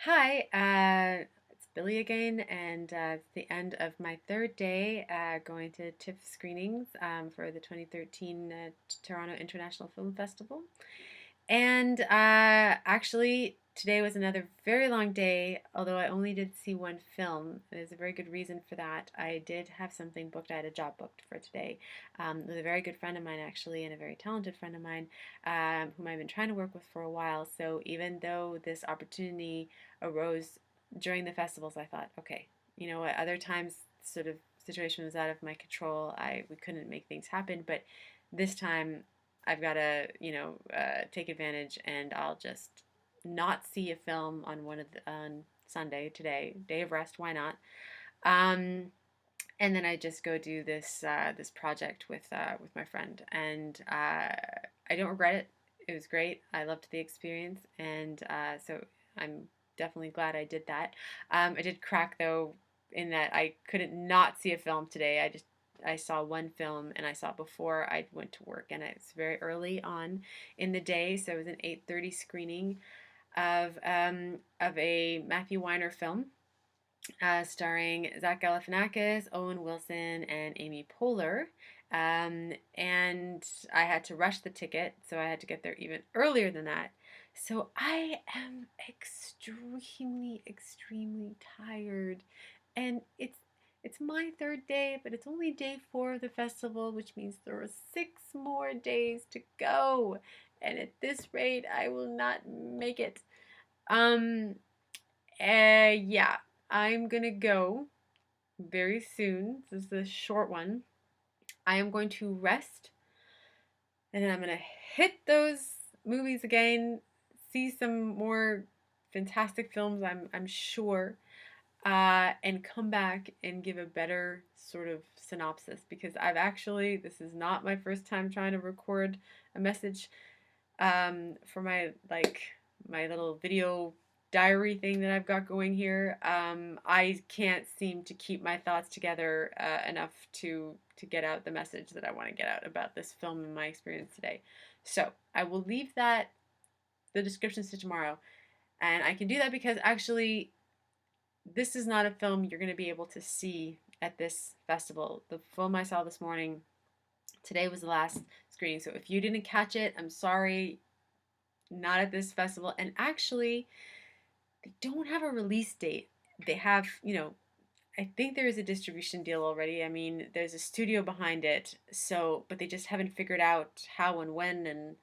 Hi, it's Billie again, and it's the end of my third day going to Tiff screenings for the 2013 Toronto International Film Festival. And actually, today was another very long day, although I only did see one film. There's a very good reason for that. I did have something booked, I had a job booked for today with a very good friend of mine, actually, and a very talented friend of mine whom I've been trying to work with for a while. So even though this opportunity arose during the festivals, I thought, okay, you know what, other times, sort of situation was out of my control. We couldn't make things happen, but this time I've got to, take advantage, and I'll just not see a film on on Sunday today, day of rest. Why not? Um, and then I just go do this project with my friend, and I don't regret it. It was great. I loved the experience, and so I'm definitely glad I did that. I did crack though in that I couldn't not see a film today. I saw one film, and I saw it before I went to work, and it's very early on in the day, so it was an 8:30 screening of a Matthew Weiner film starring Zach Galifianakis, Owen Wilson, and Amy Poehler. And I had to rush the ticket, so I had to get there even earlier than that. So I am extremely, extremely tired, and it's my third day, but it's only day 4 of the festival, which means there are 6 more days to go. And at this rate, I will not make it. Um, yeah, I'm gonna go very soon. This is a short one. I am going to rest, and then I'm gonna hit those movies again, see some more fantastic films, I'm sure, and come back and give a better sort of synopsis, because this is not my first time trying to record a message for my little video diary thing that I've got going here. I can't seem to keep my thoughts together enough to get out the message that I want to get out about this film and my experience today. So I will leave the descriptions to tomorrow, and I can do that because actually this is not a film you're going to be able to see at this festival. The film I saw this morning, today was the last screening. So if you didn't catch it, I'm sorry, not at this festival. And actually, they don't have a release date. They have, I think there is a distribution deal already. I mean, there's a studio behind it. So, but they just haven't figured out how and when and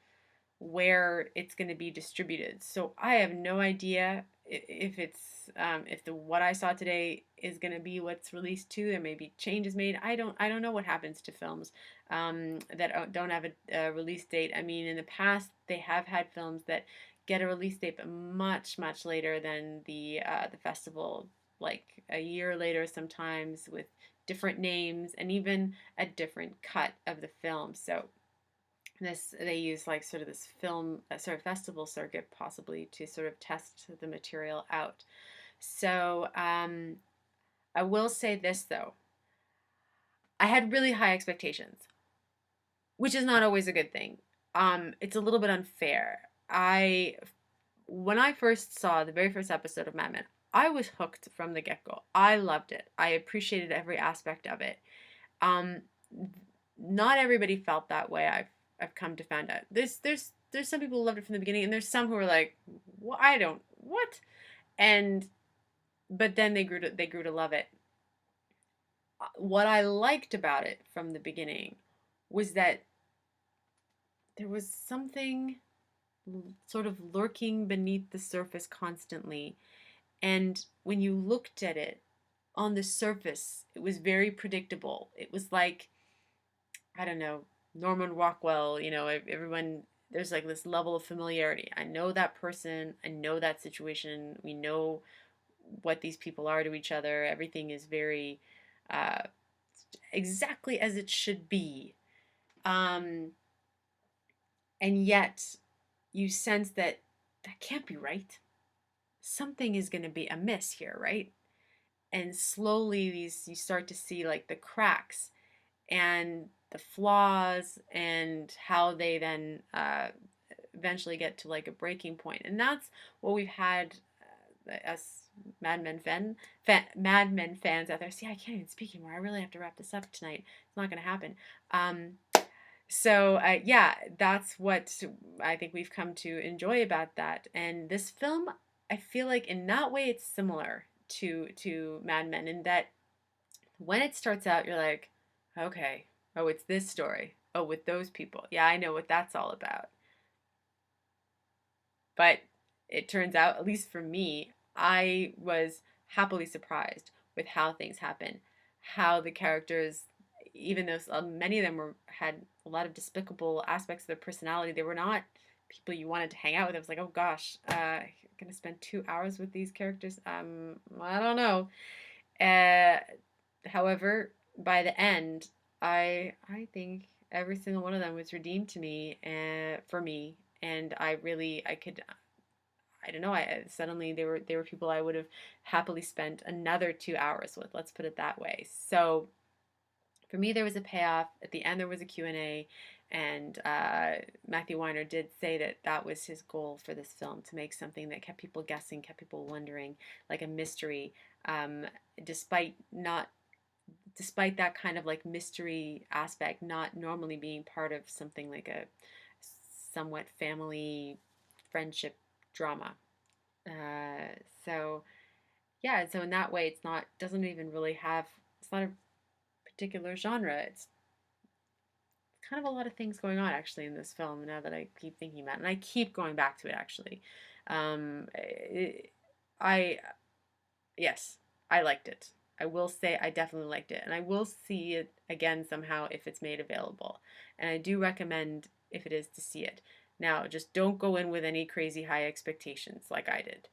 where it's going to be distributed. So I have no idea if if the what I saw today is going to be what's released too. There may be changes made. I don't know what happens to films that don't have a release date. I mean, in the past they have had films that get a release date, but much later than the festival, like a year later sometimes, with different names and even a different cut of the film. So this they use like sort of this film sort of festival circuit possibly to sort of test the material out. So I will say this though, I had really high expectations, which is not always a good thing. It's a little bit unfair. I When I first saw the very first episode of Mad Men, I was hooked from the get-go. I loved it. I appreciated every aspect of it. um Not everybody felt that way. I've come to find out. There's some people who loved it from the beginning, and there's some who are like, well, I don't what, and but then they grew to love it. What I liked about it from the beginning was that there was something sort of lurking beneath the surface constantly, and when you looked at it on the surface, it was very predictable. It was like, I don't know, Norman Rockwell, everyone, there's like this level of familiarity. I know that person, I know that situation, we know what these people are to each other. Everything is very uh, exactly as it should be. Um, and yet you sense that that can't be right. Something is going to be amiss here, right? And slowly you start to see like the cracks and the flaws, and how they then eventually get to like a breaking point. And that's what we've had us Mad Men fans out there. See, I can't even speak anymore. I really have to wrap this up tonight. It's not going to happen. Yeah, that's what I think we've come to enjoy about that. And this film, I feel like in that way, it's similar to Mad Men in that when it starts out, you're like, okay, oh, it's this story. Oh, with those people. Yeah, I know what that's all about. But it turns out, at least for me, I was happily surprised with how things happen, how the characters, even though many of them had a lot of despicable aspects of their personality, they were not people you wanted to hang out with. I was like, oh gosh, gonna spend 2 hours with these characters. I don't know. Uh, However, by the end, I think every single one of them was redeemed to me, for me, and I could, I don't know. I suddenly they were people I would have happily spent another 2 hours with. Let's put it that way. So for me, there was a payoff at the end. There was a Q&A, and Matthew Weiner did say that that was his goal for this film, to make something that kept people guessing, kept people wondering, like a mystery. Um, despite not despite that kind of like mystery aspect not normally being part of something like a somewhat family friendship drama. Uh, so yeah, so in that way, it's not doesn't even really have it's not a particular genre. It's kind of a lot of things going on actually in this film now that I keep thinking about it, and I keep going back to it actually. It, I Yes, I liked it. I will say I definitely liked it, and I will see it again somehow if it's made available. And I do recommend, if it is, to see it. Now, just don't go in with any crazy high expectations like I did.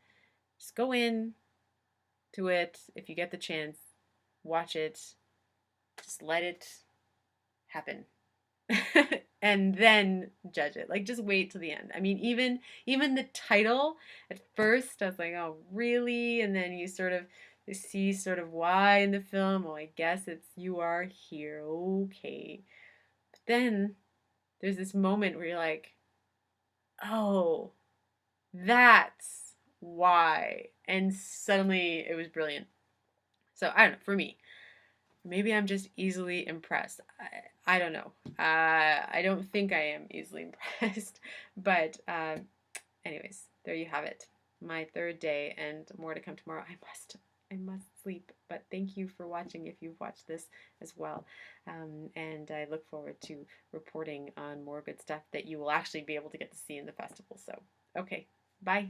Just go in to it if you get the chance, watch it, just let it happen. And then judge it. Like just wait till the end. I mean, even the title at first, I was like, oh, really? And then you see sort of why in the film. Oh, I guess it's you are here. Okay. But then there's this moment where you're like, oh, that's why. And suddenly it was brilliant. So I don't know, for me. Maybe I'm just easily impressed. I don't know. I don't think I am easily impressed. But, anyways, there you have it. My third day and more to come tomorrow. I must sleep. But thank you for watching if you've watched this as well. And I look forward to reporting on more good stuff that you will actually be able to get to see in the festival. So, okay, bye.